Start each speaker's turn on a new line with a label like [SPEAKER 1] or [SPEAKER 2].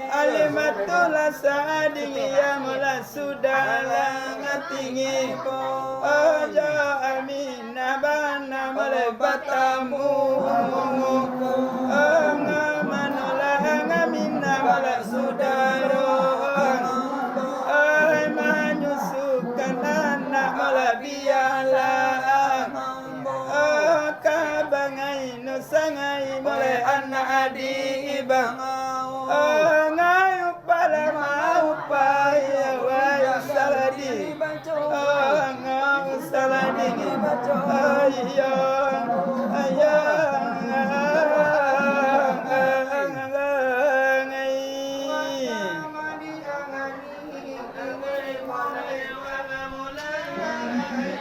[SPEAKER 1] Alimatul saading ya mula sudah langat tinggi ojo amina bana malebatamu manula amina mala sudaro ay manyusukan anak mala biala kabangai no sangai mala anak adi ibang